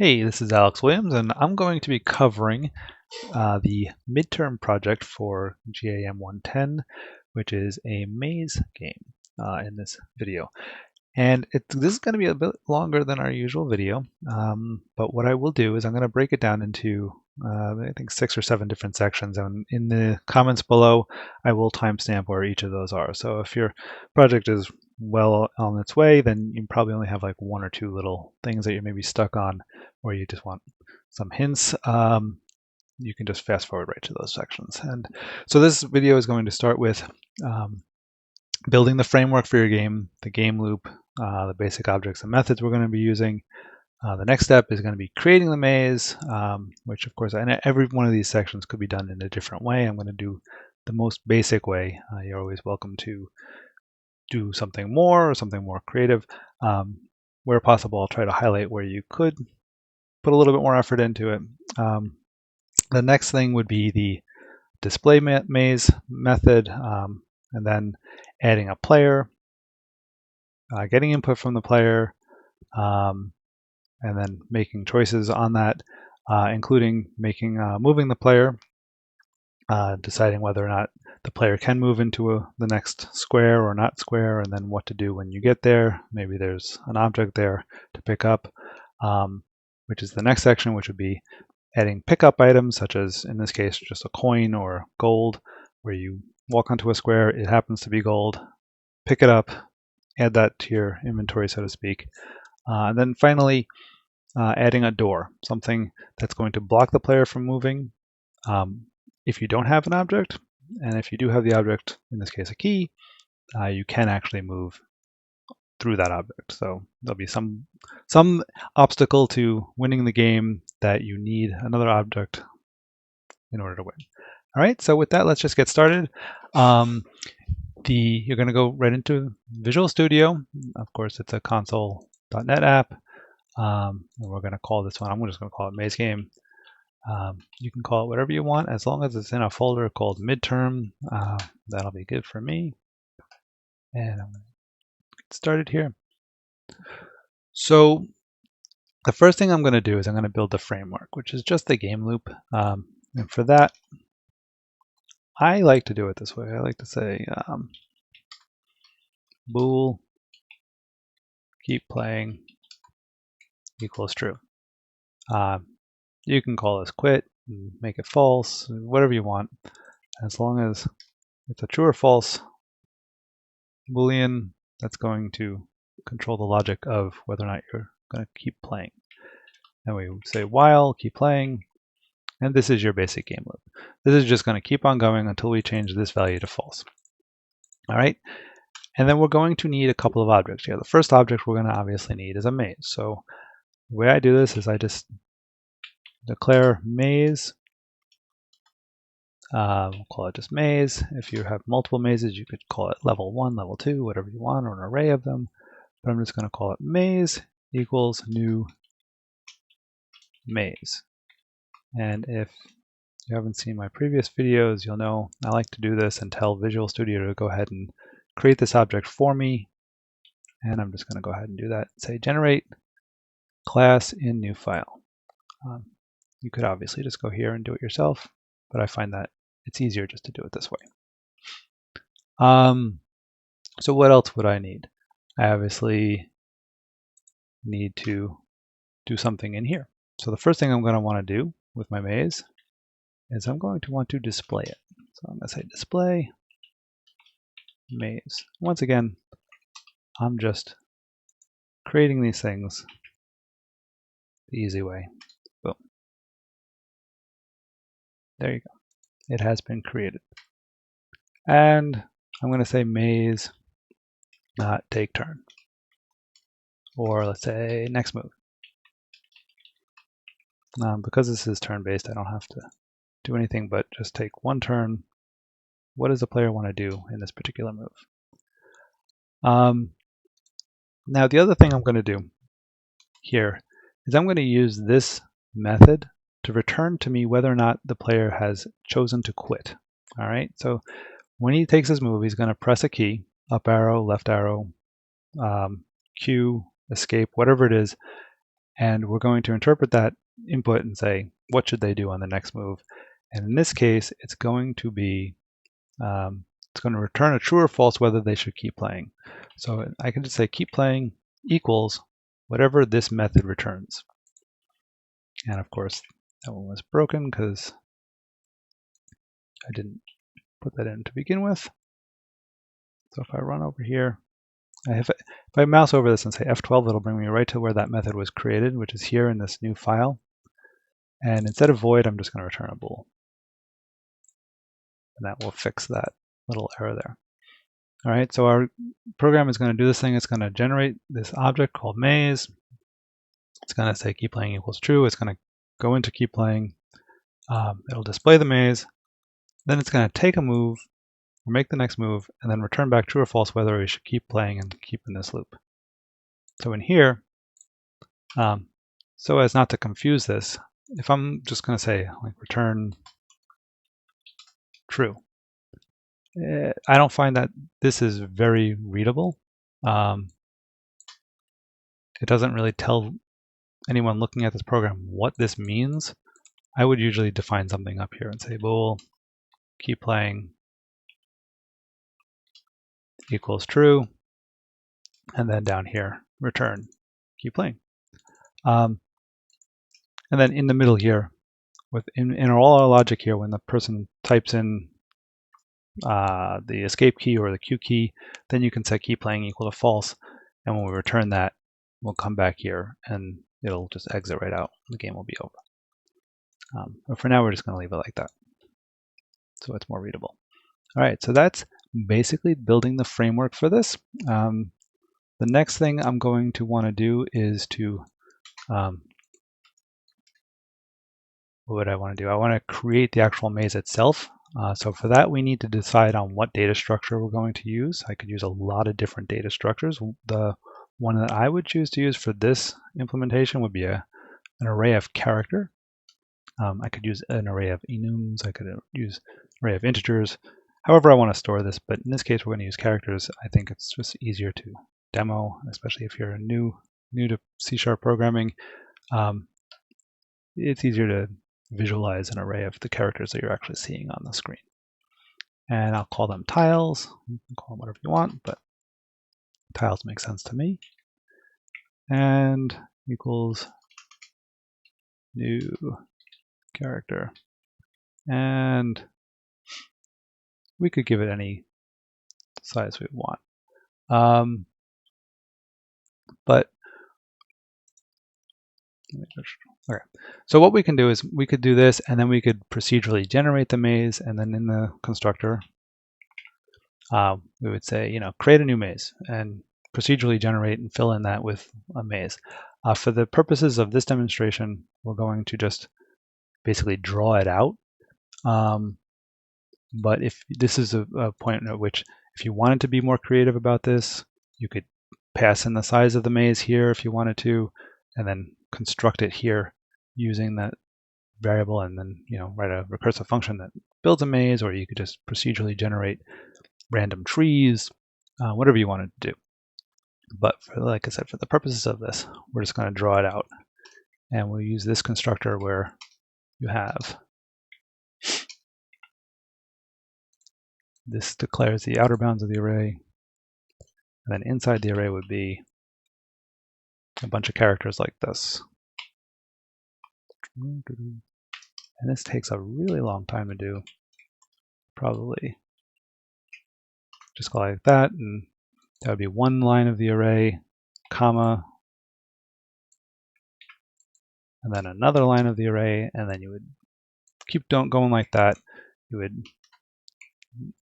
Hey, this is Alex Williams, and I'm going to be covering the midterm project for GAM 110, which is a maze game in this video. And this is going to be a bit longer than our usual video, but what I will do is I'm going to break it down into, I think, 6 or 7 different sections. And in the comments below, I will timestamp where each of those are. So if your project is well on its way, then you probably only have like 1 or 2 little things that you're maybe stuck on, or you just want some hints. You can just fast forward right to those sections. And so this video is going to start with building the framework for your game, the game loop, the basic objects and methods we're going to be using. The next step is going to be creating the maze, which of course, every one of these sections could be done in a different way. I'm going to do the most basic way. You're always welcome to do something more or something more creative. Where possible, I'll try to highlight where you could put a little bit more effort into it. The next thing would be the display maze method, and then adding a player, getting input from the player, and then making choices on that, including moving the player, deciding whether or not the player can move into the next square or not square, and then what to do when you get there. Maybe there's an object there to pick up, which is the next section, which would be adding pickup items, such as, in this case, just a coin or gold, where you walk onto a square, it happens to be gold, pick it up, add that to your inventory, so to speak. And then finally, adding a door, something that's going to block the player from moving if you don't have an object. And if you do have the object, in this case a key, you can actually move through that object. So there'll be some obstacle to winning the game that you need another object in order to win. All right, so with that, let's just get started. You're going to go right into Visual Studio. Of course, it's a console.net app. And we're going to call this one, I'm just going to call it MazeGame. You can call it whatever you want, as long as it's in a folder called Midterm. That'll be good for me. And I'm going to get started here. So the first thing I'm going to do is I'm going to build the framework, which is just the game loop. And for that, I like to do it this way. I like to say bool keep playing equals true. You can call this quit, and make it false, whatever you want. As long as it's a true or false Boolean, that's going to control the logic of whether or not you're going to keep playing. And we say while, keep playing, and this is your basic game loop. This is just going to keep on going until we change this value to false. All right, and then we're going to need a couple of objects here. The first object we're going to obviously need is a maze. So the way I do this is I just declare maze. We'll call it just maze. If you have multiple mazes, you could call it level 1, level 2, whatever you want, or an array of them. But I'm just going to call it maze equals new maze. And if you haven't seen my previous videos, you'll know I like to do this and tell Visual Studio to go ahead and create this object for me. And I'm just going to go ahead and do that. Say generate class in new file. You could obviously just go here and do it yourself, but I find that it's easier just to do it this way. So what else would I need? I obviously need to do something in here. So the first thing I'm going to want to do with my maze is I'm going to want to display it. So I'm going to say display maze. Once again, I'm just creating these things the easy way. Boom. There you go. It has been created. And I'm going to say maze, not take turn. Or let's say next move. Because this is turn-based, I don't have to do anything but just take one turn. What does the player want to do in this particular move? Now, the other thing I'm going to do here is I'm going to use this method to return to me whether or not the player has chosen to quit. All right, so when he takes his move, he's going to press a key, up arrow, left arrow, Q, escape, whatever it is, And we're going to interpret that input and say, what should they do on the next move? And in this case, it's going to be, it's going to return a true or false whether they should keep playing. So I can just say keep playing equals whatever this method returns. And of course, that one was broken because I didn't put that in to begin with. So if I run over here, if I mouse over this and say F12, it'll bring me right to where that method was created, which is here in this new file. And instead of void, I'm just going to return a bool. And that will fix that little error there. All right, so our program is going to do this thing. It's going to generate this object called maze. It's going to say keep playing equals true. It's going to go into keep playing. It'll display the maze. Then it's going to take a move, or make the next move, and then return back true or false whether we should keep playing and keep in this loop. So in here, so as not to confuse this, if I'm just going to say like return true, I don't find that this is very readable. It doesn't really tell anyone looking at this program what this means. I would usually define something up here and say bool keep playing equals true, and then down here return keep playing. And then in the middle here, in all our logic here, when the person types in the escape key or the Q key, then you can set keep playing equal to false, and when we return that, we'll come back here and it'll just exit right out. The game will be over. But for now, we're just going to leave it like that, so it's more readable. All right, so that's basically building the framework for this. The next thing I'm going to want to do is to, what would I want to do? I want to create the actual maze itself. So for that, we need to decide on what data structure we're going to use. I could use a lot of different data structures. The one that I would choose to use for this implementation would be an array of character. I could use an array of enums. I could use an array of integers. However I want to store this, but in this case, we're going to use characters. I think it's just easier to demo, especially if you're new to C# programming. It's easier to visualize an array of the characters that you're actually seeing on the screen. And I'll call them tiles. You can call them whatever you want, but tiles make sense to me. And equals new character. And we could give it any size we want. But okay. So what we can do is we could do this, and then we could procedurally generate the maze, and then in the constructor, we would say, create a new maze and procedurally generate and fill in that with a maze. For the purposes of this demonstration, we're going to just basically draw it out. But if this is a point at which, if you wanted to be more creative about this, you could pass in the size of the maze here if you wanted to, and then construct it here using that variable, and then write a recursive function that builds a maze, or you could just procedurally generate random trees, whatever you wanted to do. But like I said, for the purposes of this, we're just going to draw it out, and we'll use this constructor where you have this declares the outer bounds of the array, and then inside the array would be a bunch of characters like this. And this takes a really long time to do. Probably just go like that, and that would be one line of the array, comma, and then another line of the array, and then you would keep going like that. You would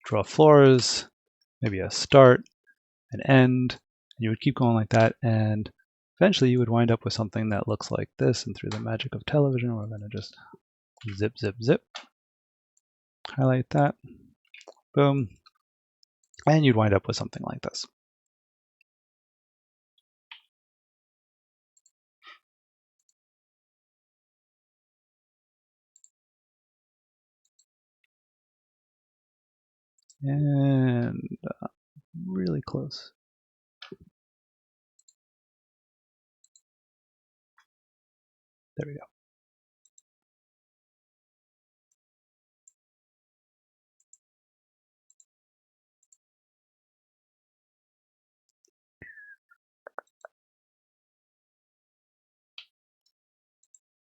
draw floors, maybe a start, an end, and you would keep going like that, and eventually you would wind up with something that looks like this. And through the magic of television, we're going to just zip, zip, zip, highlight that, boom, and you'd wind up with something like this. And really close. There we go.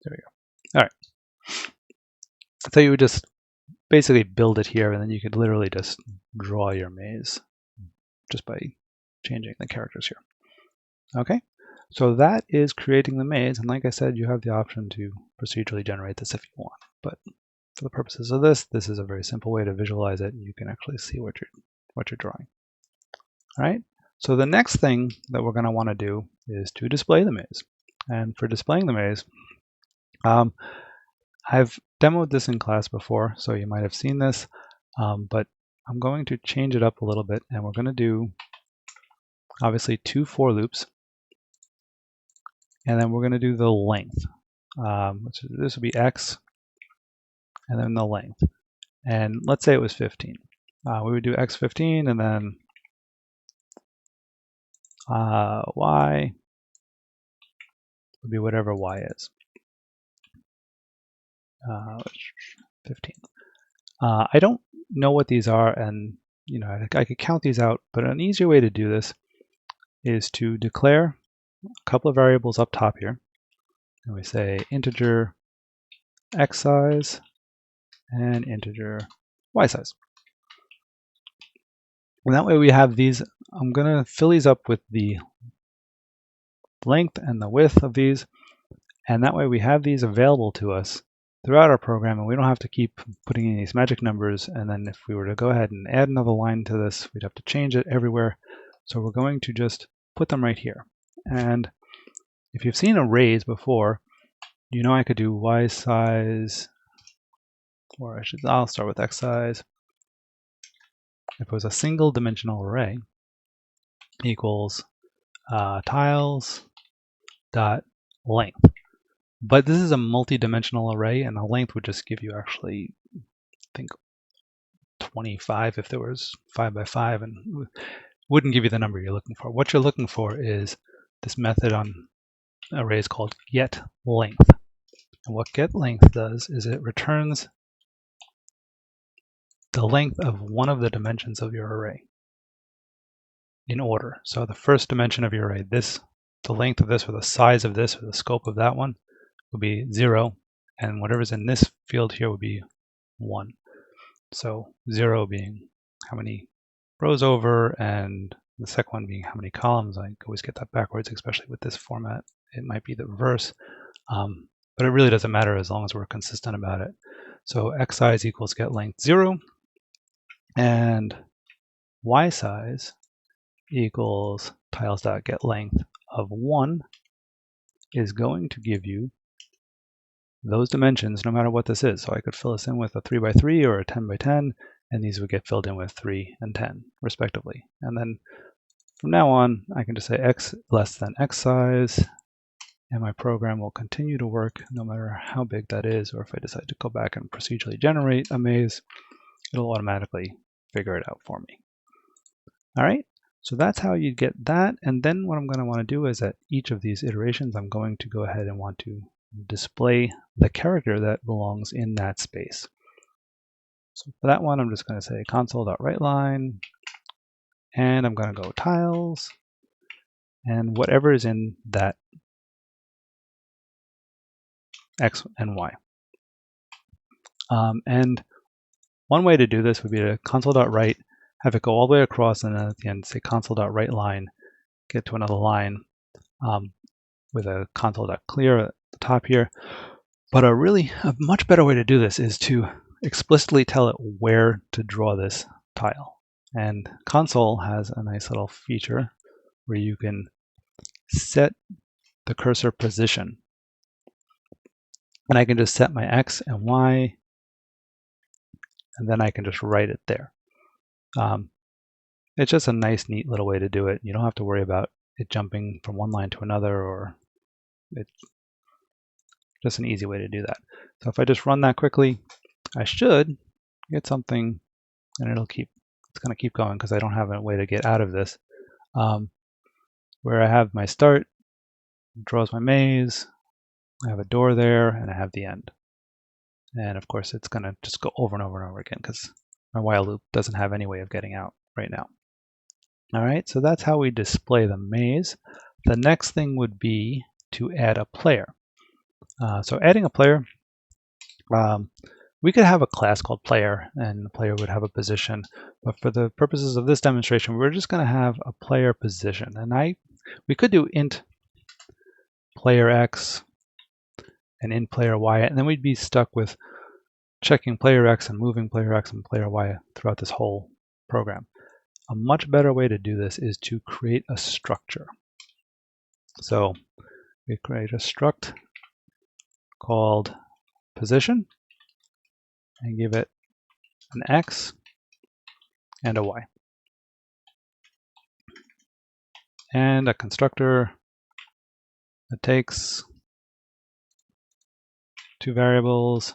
There we go. All right. So you would just basically build it here, and then you could literally just draw your maze just by changing the characters here. Okay, so that is creating the maze, and like I said, you have the option to procedurally generate this if you want. But for the purposes of this is a very simple way to visualize it, and you can actually see what you're drawing. All right. So the next thing that we're going to want to do is to display the maze. And for displaying the maze, I've demoed this in class before, so you might have seen this, but I'm going to change it up a little bit, and we're going to do obviously 2 for loops, and then we're going to do the length. This would be x, and then the length. And let's say it was 15. We would do x15, and then y would be whatever y is. 15. I don't know what these are, and I could count these out, but an easier way to do this is to declare a couple of variables up top here, and we say integer x size and integer y size. And that way we have these. I'm going to fill these up with the length and the width of these, and that way we have these available to us throughout our program, and we don't have to keep putting in these magic numbers. And then if we were to go ahead and add another line to this, we'd have to change it everywhere. So we're going to just put them right here. And if you've seen arrays before, you know I could do y size, or I'll start with x size. If it was a single dimensional array, equals tiles dot length. But this is a multi-dimensional array, and the length would just give you actually, I think, 25 if there was 5 by 5, and wouldn't give you the number you're looking for. What you're looking for is this method on arrays called getLength. And what getLength does is it returns the length of one of the dimensions of your array in order. So the first dimension of your array, the length of this, or the size of this, or the scope of that one would be 0, and whatever's in this field here would be 1. So 0 being how many rows over, and the second one being how many columns. I always get that backwards, especially with this format. It might be the reverse, but it really doesn't matter as long as we're consistent about it. So x size equals get length 0, and y size equals tiles.getLength of 1 is going to give you those dimensions no matter what this is. So I could fill this in with a 3 by 3 or a 10 by 10, and these would get filled in with 3 and 10 respectively. And then from now on, I can just say x less than x size, and my program will continue to work no matter how big that is. Or if I decide to go back and procedurally generate a maze, it'll automatically figure it out for me. All right, so that's how you get that. And then what I'm going to want to do is at each of these iterations, I'm going to go ahead and want to display the character that belongs in that space. So for that one, I'm just going to say console.writeLine, and I'm going to go tiles, and whatever is in that x and y. And one way to do this would be to console.write, have it go all the way across, and then at the end say console.writeLine, get to another line with a console.clear at the top here. But a much better way to do this is to explicitly tell it where to draw this tile. And console has a nice little feature where you can set the cursor position. And I can just set my X and Y, and then I can just write it there. It's just a nice, neat little way to do it. You don't have to worry about it jumping from one line to another, or it's just an easy way to do that. So if I just run that quickly, I should get something, and it's going to keep going because I don't have a way to get out of this. Where I have my start, draws my maze, I have a door there, and I have the end. And of course, it's going to just go over and over and over again because my while loop doesn't have any way of getting out right now. All right, so that's how we display the maze. The next thing would be to add a player. So adding a player, we could have a class called player, and the player would have a position. But for the purposes of this demonstration, we're just going to have a player position. And we could do int player x and int player y, and then we'd be stuck with checking player x and moving player x and player y throughout this whole program. A much better way to do this is to create a structure. So we create a struct called position and give it an x and a y. And a constructor that takes two variables,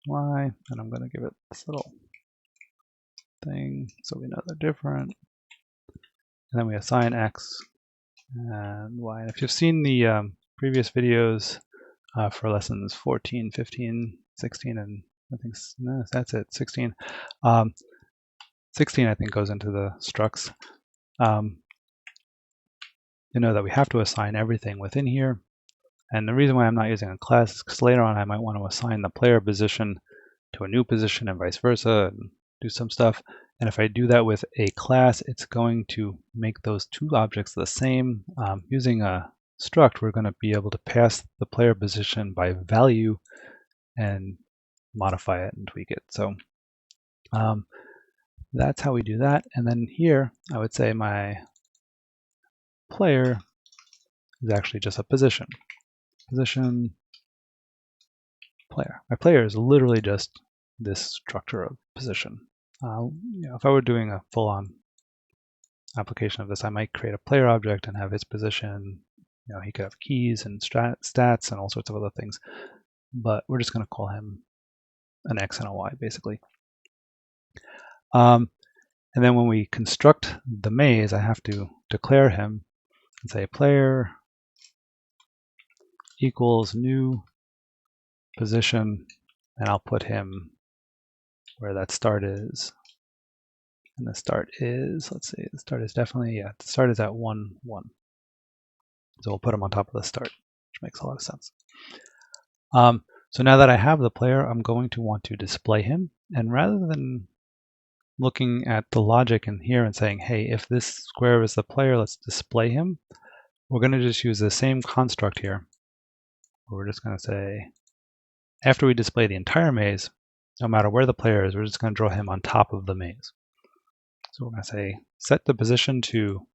y, and I'm going to give it this little thing so we know they're different. And then we assign x and y. And if you've seen the previous videos for lessons 14, 15, 16, and I think no, that's it, 16. 16 I think goes into the structs. You know that we have to assign everything within here. And the reason why I'm not using a class is because later on I might want to assign the player position to a new position and vice versa and do some stuff. And if I do that with a class, it's going to make those two objects the same. Using a struct, we're going to be able to pass the player position by value and modify it and tweak it. So that's how we do that. And then here, I would say my player is actually just a position. Position player. My player is literally just this structure of position. If I were doing a full-on application of this, I might create a player object and have his position. He could have keys and stats and all sorts of other things. But we're just going to call him an x and a y, basically. And then when we construct the maze, I have to declare him and say player equals new position, and I'll put him where that start is. And the start is, let's see, the start is definitely, the start is at 1, 1. So we'll put him on top of the start, which makes a lot of sense. So now that I have the player, I'm going to want to display him. And rather than looking at the logic in here and saying, hey, if this square is the player, let's display him, we're going to just use the same construct here. We're just going to say, after we display the entire maze, no matter where the player is, we're just going to draw him on top of the maze. So we're going to say, set the position to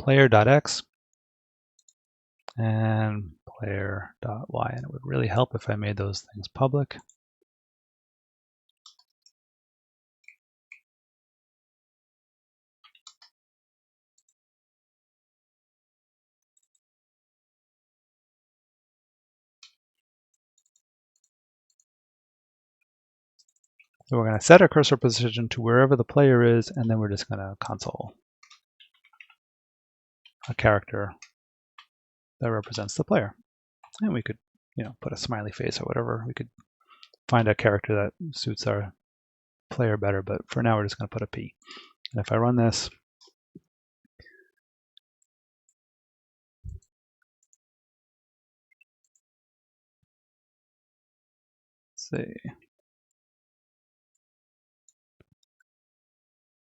player.x and player.y. And it would really help if I made those things public. So we're going to set our cursor position to wherever the player is, and then we're just going to console a character that represents the player. And we could, put a smiley face or whatever. We could find a character that suits our player better, but for now we're just going to put a P. And if I run this, let's see.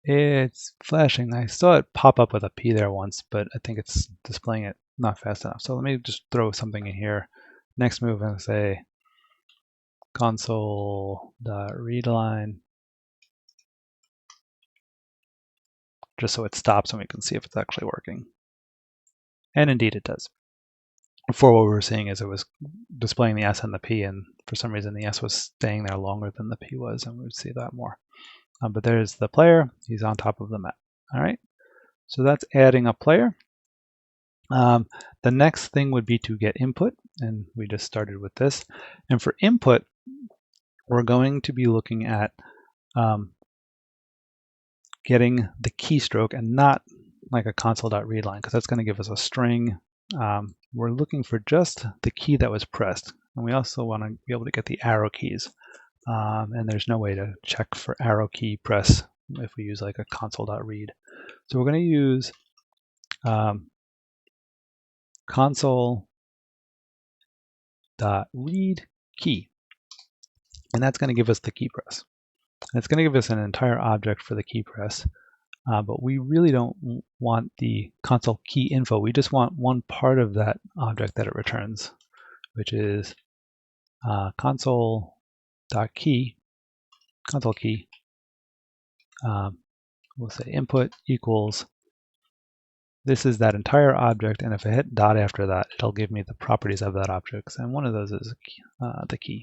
It's flashing. I saw it pop up with a P there once, but I think it's displaying it not fast enough. So let me just throw something in here. Next move, I'm going to say console.readline, just so it stops and we can see if it's actually working. And indeed it does. Before, what we were seeing is it was displaying the S and the P, and for some reason the S was staying there longer than the P was, and we would see that more. But there's the player. He's on top of the map. All right. So that's adding a player. The next thing would be to get input, and we just started with this. And for input, we're going to be looking at getting the keystroke and not like a console.readline because that's going to give us a string. We're looking for just the key that was pressed. And we also want to be able to get the arrow keys. And there's no way to check for arrow key press if we use like a console.read. So we're going to use console.read key. And that's going to give us the key press. And it's going to give us an entire object for the key press. But we really don't want the console key info. We just want one part of that object that it returns, which is console.key, console key. We'll say input equals. This is that entire object, and if I hit dot after that, it'll give me the properties of that object, and one of those is the key.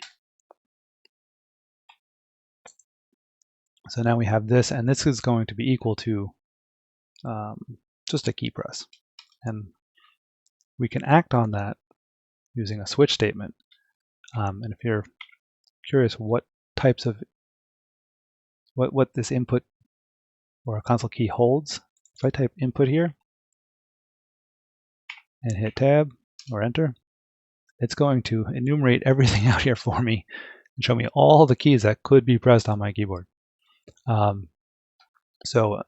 So now we have this, and this is going to be equal to just a key press. And we can act on that using a switch statement. And if you're curious what types of, what this input or a console key holds, if I type input here and hit tab or enter, it's going to enumerate everything out here for me and show me all the keys that could be pressed on my keyboard. So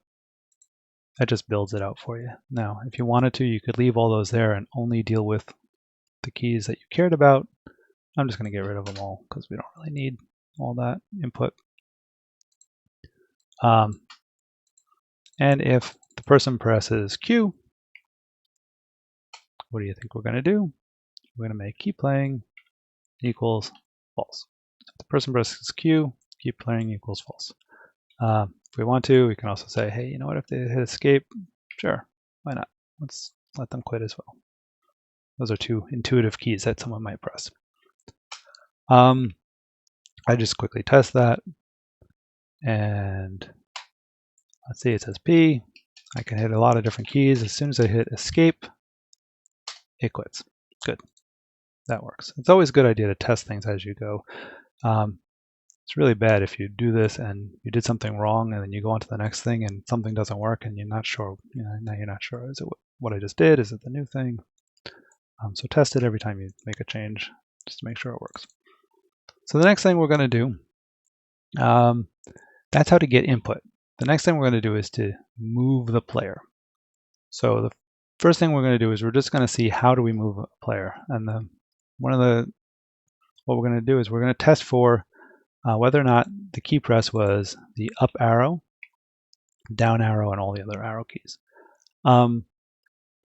that just builds it out for you. Now, if you wanted to, you could leave all those there and only deal with the keys that you cared about. I'm just going to get rid of them all because we don't really need all that input. And if the person presses Q, what do you think we're going to do? We're going to make keep playing equals false. If the person presses Q, keep playing equals false. If we want to, we can also say, hey, you know what, if they hit escape, sure, why not? Let's let them quit as well. Those are two intuitive keys that someone might press. I just quickly test that. And let's see, it says P. I can hit a lot of different keys. As soon as I hit escape, it quits. Good. That works. It's always a good idea to test things as you go. It's really bad if you do this and you did something wrong and then you go on to the next thing and something doesn't work and you're not sure. Now you're not sure. Is it what I just did? Is it the new thing? So test it every time you make a change just to make sure it works. So the next thing we're going to do, that's how to get input. The next thing we're going to do is to move the player. So the first thing we're going to do is we're just going to see how do we move a player. And what we're going to do is we're going to test for whether or not the key press was the up arrow, down arrow, and all the other arrow keys. And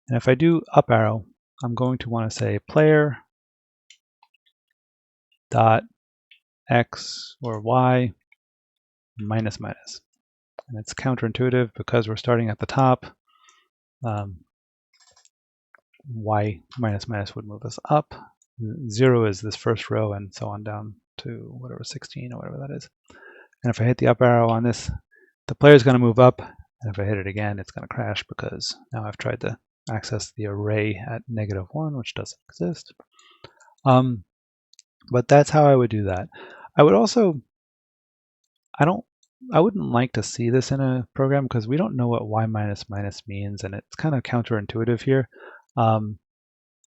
if I do up arrow, I'm going to want to say player dot x or y minus minus. And it's counterintuitive because we're starting at the top. Y minus minus would move us up. 0 is this first row and so on down to whatever 16 or whatever that is. And if I hit the up arrow on this, the player is going to move up. And if I hit it again, it's going to crash because now I've tried to access the array at -1, which doesn't exist. But that's how I would do that. I would also, I wouldn't like to see this in a program because we don't know what y minus minus means, and it's kind of counterintuitive here.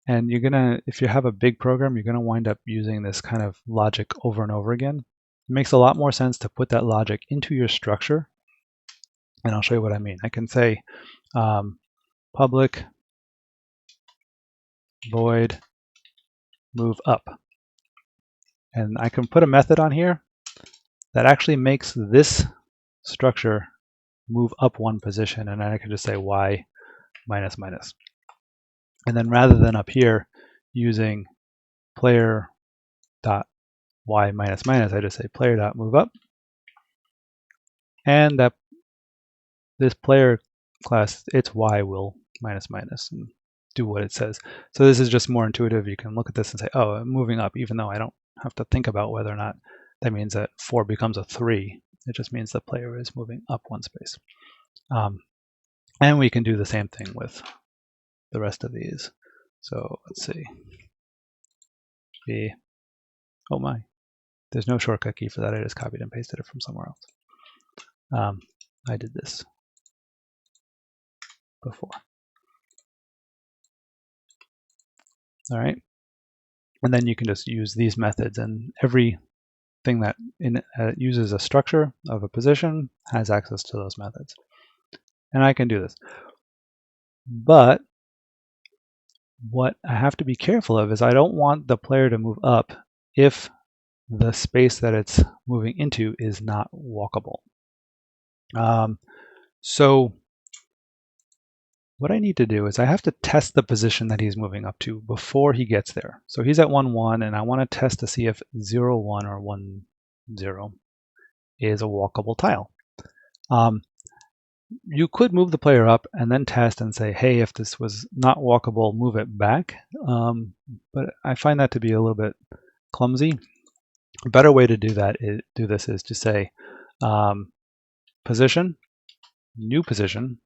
And you're gonna, if you have a big program, you're gonna wind up using this kind of logic over and over again. It makes a lot more sense to put that logic into your structure. And I'll show you what I mean. I can say public void move up. And I can put a method on here that actually makes this structure move up one position. And then I can just say y minus minus. And then rather than up here using player dot y minus minus, I just say player dot move up. And that this player class, its y will minus minus and do what it says. So this is just more intuitive. You can look at this and say, oh, I'm moving up, even though I don't have to think about whether or not that means that 4 becomes a 3. It just means the player is moving up one space. And we can do the same thing with the rest of these. So let's see. Oh my, there's no shortcut key for that. I just copied and pasted it from somewhere else. I did this. before. All right, and then you can just use these methods, and everything that uses a structure of a position has access to those methods. And I can do this. But what I have to be careful of is I don't want the player to move up if the space that it's moving into is not walkable. So what I need to do is I have to test the position that he's moving up to before he gets there. So he's at 1, 1, and I want to test to see if 0, 1 or 1, 0 is a walkable tile. You could move the player up and then test and say, hey, if this was not walkable, move it back. But I find that to be a little bit clumsy. A better way to do this is to say position, new position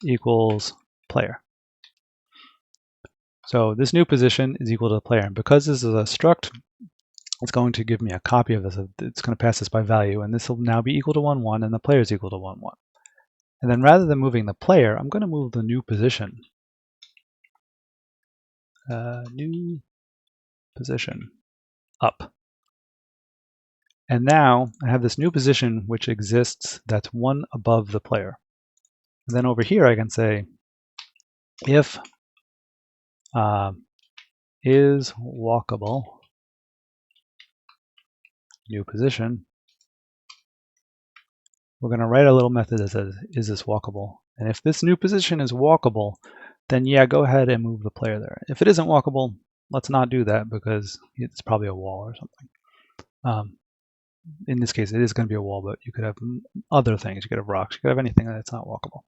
equals player. So this new position is equal to the player. And because this is a struct, it's going to give me a copy of this. It's going to pass this by value, and this will now be equal to 1, 1, and the player is equal to 1, 1. And then rather than moving the player, I'm going to move the new position. New position up. And now I have this new position which exists that's 1 above the player. And then over here I can say if is walkable new position, we're going to write a little method that says is this walkable? And if this new position is walkable, then yeah, go ahead and move the player there. If it isn't walkable, let's not do that because it's probably a wall or something. In this case, it is going to be a wall, but you could have other things. You could have rocks. You could have anything that's not walkable.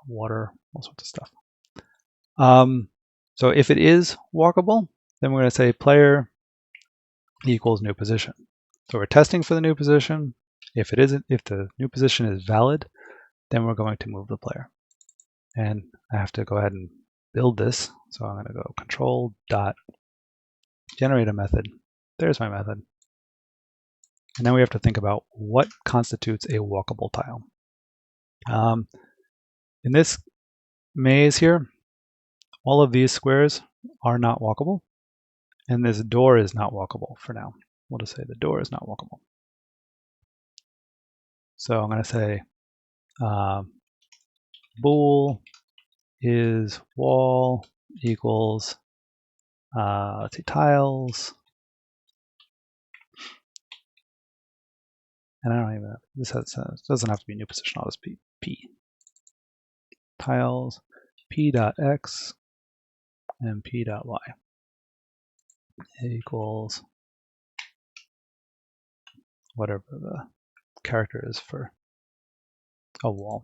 Water, all sorts of stuff. So if it is walkable, then we're going to say player equals new position. So we're testing for the new position. If it isn't, if the new position is valid, then we're going to move the player. And I have to go ahead and build this. So I'm going to go control dot generate a method. There's my method. And now we have to think about what constitutes a walkable tile. In this maze here, all of these squares are not walkable, and this door is not walkable for now. We'll just say the door is not walkable. So I'm going to say bool is wall equals, let's see, tiles. And I don't even, this doesn't have to be a new position, I'll just be p. Tiles p.x and p.y equals whatever the character is for a wall.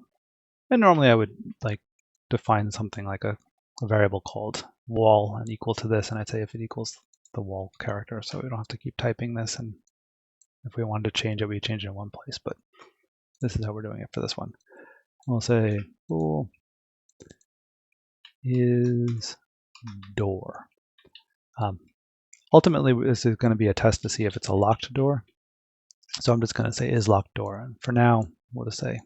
And normally I would like define something like a variable called wall and equal to this, and I'd say if it equals the wall character, so we don't have to keep typing this, and if we wanted to change it, we change it in one place, but this is how we're doing it for this one. We'll say bool is door. Ultimately, this is going to be a test to see if it's a locked door. So I'm just going to say is locked door. And for now, we'll just say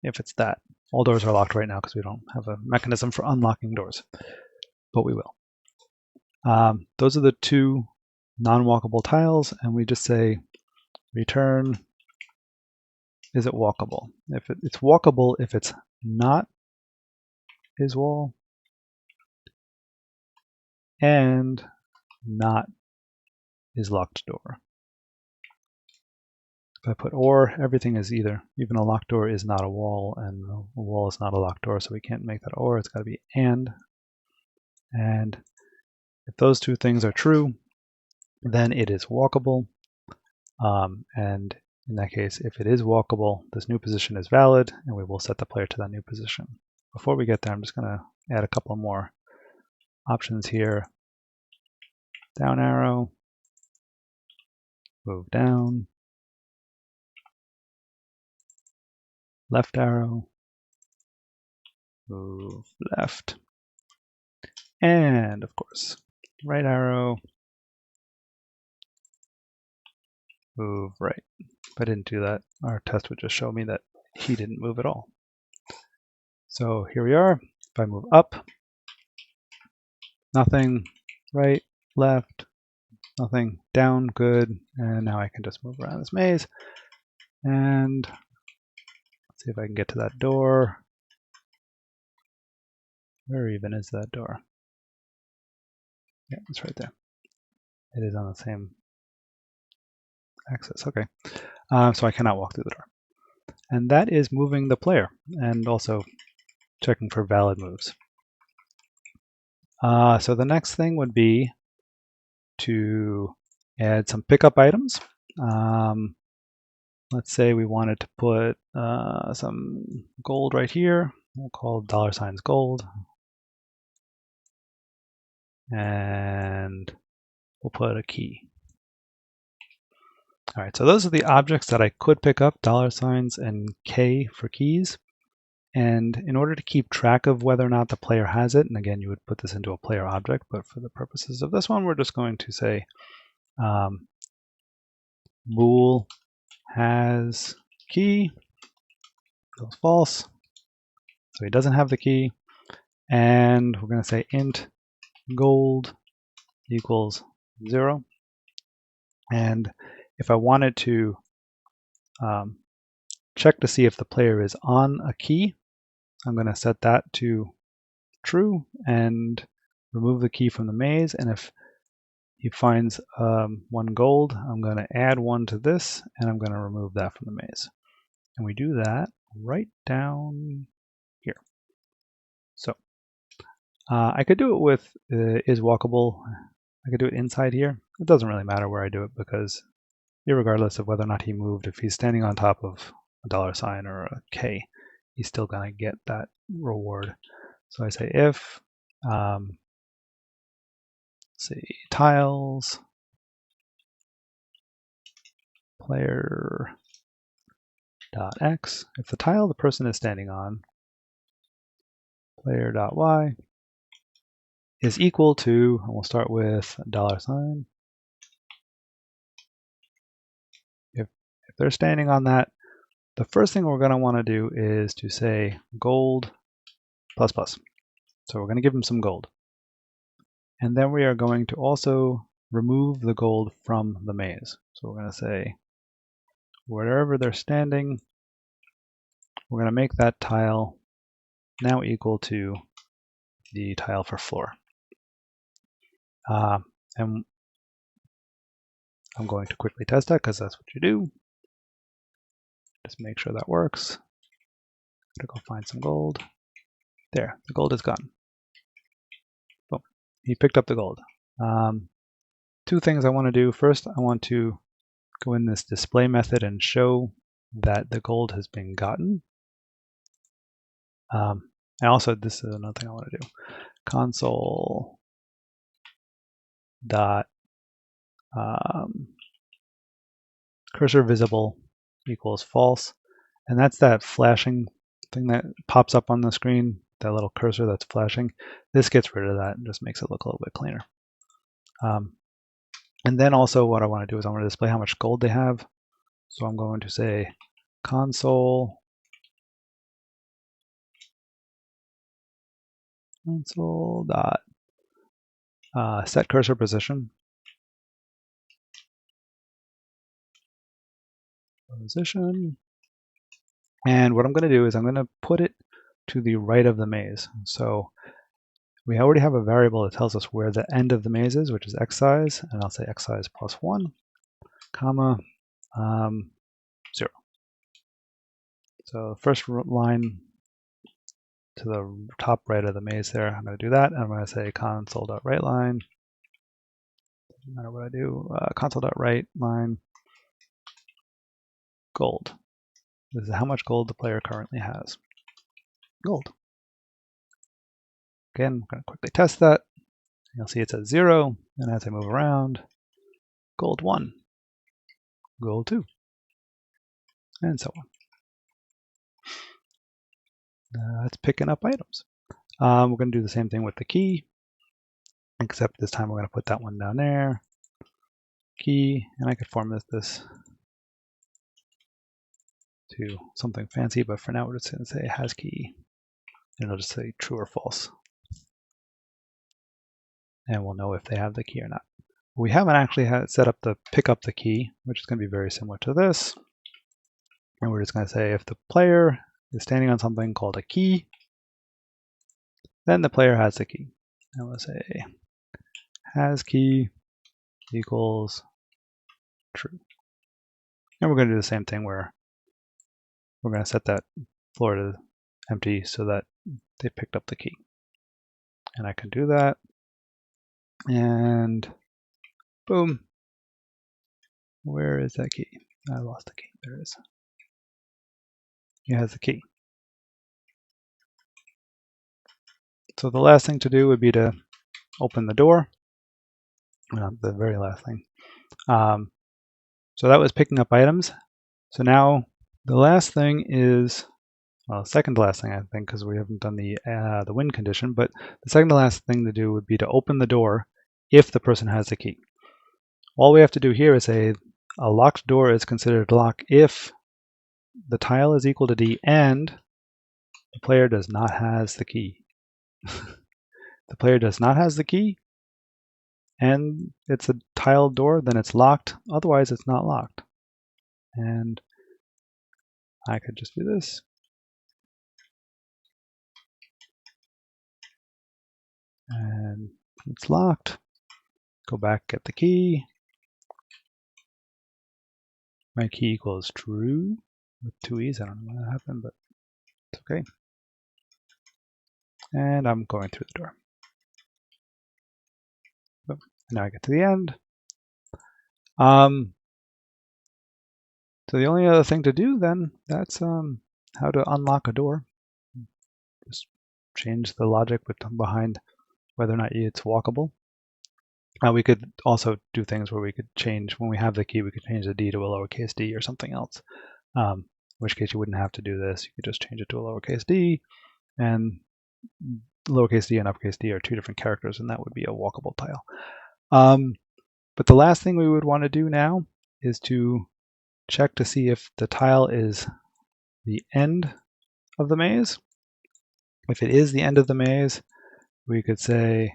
if it's that. All doors are locked right now because we don't have a mechanism for unlocking doors, but we will. Those are the two non-walkable tiles, and we just say return is it walkable. If it's walkable, if it's not is wall, and not is locked door. If I put or, everything is either. Even a locked door is not a wall, and a wall is not a locked door, so we can't make that or. It's got to be and. And if those two things are true, then it is walkable. And in that case, if it is walkable, this new position is valid, and we will set the player to that new position. Before we get there, I'm just going to add a couple more options here. Down arrow, move down, left arrow, move left, and of course, right arrow, move right. If I didn't do that, our test would just show me that he didn't move at all. So here we are. If I move up, nothing, right, left, nothing, down, good. And now I can just move around this maze. And let's see if I can get to that door. Where even is that door? Yeah, it's right there. It is on the same axis. Okay. So I cannot walk through the door. And that is moving the player and also checking for valid moves. So the next thing would be to add some pickup items. Let's say we wanted to put some gold right here. We'll call $ gold. And we'll put a key. All right, so those are the objects that I could pick up, $ and K for keys. And in order to keep track of whether or not the player has it, and again, you would put this into a player object, but for the purposes of this one, we're just going to say bool has key equals false. So he doesn't have the key. And we're going to say int gold equals 0. And if I wanted to check to see if the player is on a key, I'm going to set that to true and remove the key from the maze. And if he finds 1 gold, I'm going to add 1 to this, and I'm going to remove that from the maze. And we do that right down here. So I could do it with is walkable. I could do it inside here. It doesn't really matter where I do it because regardless of whether or not he moved, if he's standing on top of a $ or a K, he's still going to get that reward. So I say if, see, tiles, player dot x. If the tile the person is standing on, player dot y, is equal to, and we'll start with $. If they're standing on that, the first thing we're going to want to do is to say gold plus plus. So we're going to give them some gold. And then we are going to also remove the gold from the maze. So we're going to say wherever they're standing, we're going to make that tile now equal to the tile for floor. And I'm going to quickly test that because that's what you do. Just make sure that works. Gotta go find some gold. There, the gold is gone. Boom, he picked up the gold. 2 things I want to do. First, I want to go in this display method and show that the gold has been gotten. And also, this is another thing I want to do. Console dot cursor visible equals false. And that's that flashing thing that pops up on the screen, that little cursor that's flashing. This gets rid of that and just makes it look a little bit cleaner. And then also what I want to do is I want to display how much gold they have. So I'm going to say console dot set cursor position. And what I'm going to do is I'm going to put it to the right of the maze. So we already have a variable that tells us where the end of the maze is, which is x size, and I'll say x size plus 1, comma, 0. So first line to the top right of the maze there, I'm going to do that, and I'm going to say console.WriteLine. Doesn't matter what I do, console.WriteLine gold. This is how much gold the player currently has. Gold. Again, I'm going to quickly test that. You'll see it says 0, and as I move around, gold 1, gold 2, and so on. That's picking up items. We're going to do the same thing with the key, except this time we're going to put that one down there. Key, and I could format this to something fancy, but for now we're just going to say has key, and it'll just say true or false. And we'll know if they have the key or not. We haven't actually set up the pick up the key, which is going to be very similar to this. And we're just going to say if the player is standing on something called a key, then the player has the key. And we'll say has key equals true. And we're going to do the same thing where we're going to set that floor to empty so that they picked up the key. And I can do that. And boom. Where is that key? I lost the key. There it is. He has the key. So the last thing to do would be to open the door. Not the very last thing. So that was picking up items. So now the last thing is, well, second to last thing I think, because we haven't done the win condition, but the second to last thing to do would be to open the door if the person has the key. All we have to do here is say a locked door is considered locked if the tile is equal to D and the player does not has the key. The player does not has the key and it's a tiled door, then it's locked. Otherwise, it's not locked. And I could just do this. And it's locked. Go back, get the key. My key equals true with 2 E's. I don't know what happened, but it's okay. And I'm going through the door. Boom. Now I get to the end. So the only other thing to do then, that's how to unlock a door. Just change the logic behind whether or not it's walkable. We could also do things where we could change, when we have the key, we could change the D to a lowercase d or something else. In which case you wouldn't have to do this. You could just change it to a lowercase d, and lowercase d and uppercase d are 2 different characters, and that would be a walkable tile. But the last thing we would want to do now is to check to see if the tile is the end of the maze. If it is the end of the maze, we could say,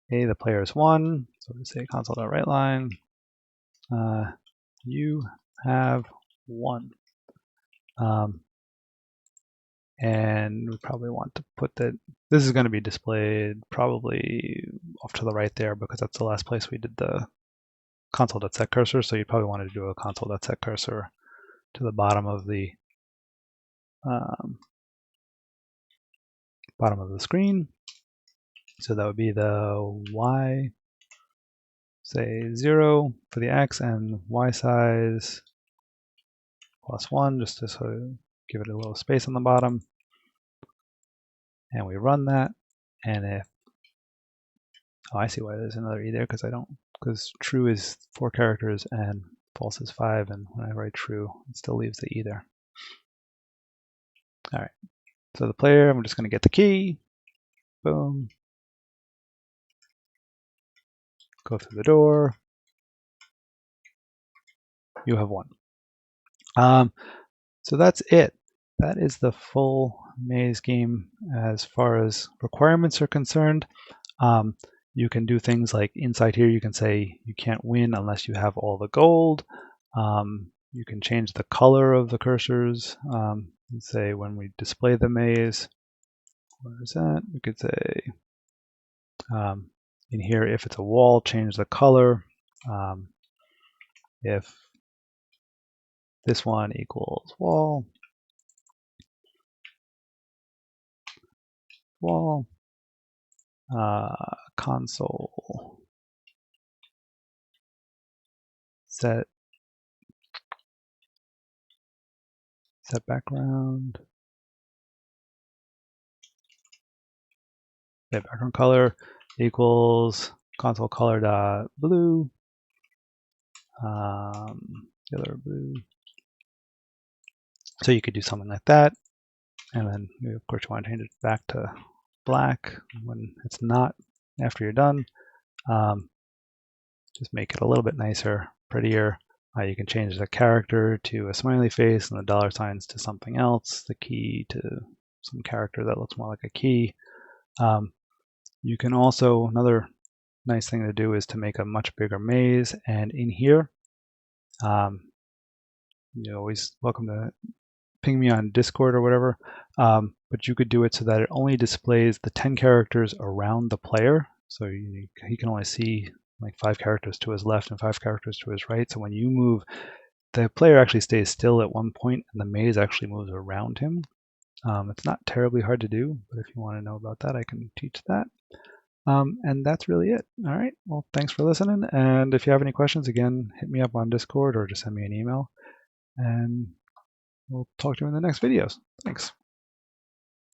hey, the player is 1. So we say console.writeLine, you have 1. And we probably want to put that, this is going to be displayed probably off to the right there because that's the last place we did the console.setCursor. So you probably want to do a console.setCursor to the bottom of the screen. So that would be the Y, say 0 for the X, and Y size +1, just to sort of give it a little space on the bottom. And we run that, and if, oh, I see why there's another E there, because true is 4 characters and false is 5, and when I write true, it still leaves the E there. All right, so the player, I'm just going to get the key, boom, go through the door, you have 1. So that's it. That is the full maze game as far as requirements are concerned. You can do things like inside here, you can say you can't win unless you have all the gold. You can change the color of the cursors. Say when we display the maze, where is that? We could say in here, if it's a wall, change the color. If this one equals wall, console set background, set background color equals console color dot blue, color blue. So you could do something like that, and then of course you want to change it back to black when it's not after you're done. Just make it a little bit nicer, prettier. You can change the character to a smiley face and the dollar signs to something else, the key to some character that looks more like a key. You can also, another nice thing to do is to make a much bigger maze, and in here, you're always welcome to ping me on Discord or whatever, but you could do it so that it only displays the 10 characters around the player. So he can only see like 5 characters to his left and 5 characters to his right. So when you move, the player actually stays still at one point and the maze actually moves around him. It's not terribly hard to do, but if you want to know about that, I can teach that. And that's really it. All right. Well, thanks for listening. And if you have any questions, again, hit me up on Discord or just send me an email. And we'll talk to you in the next videos. Thanks.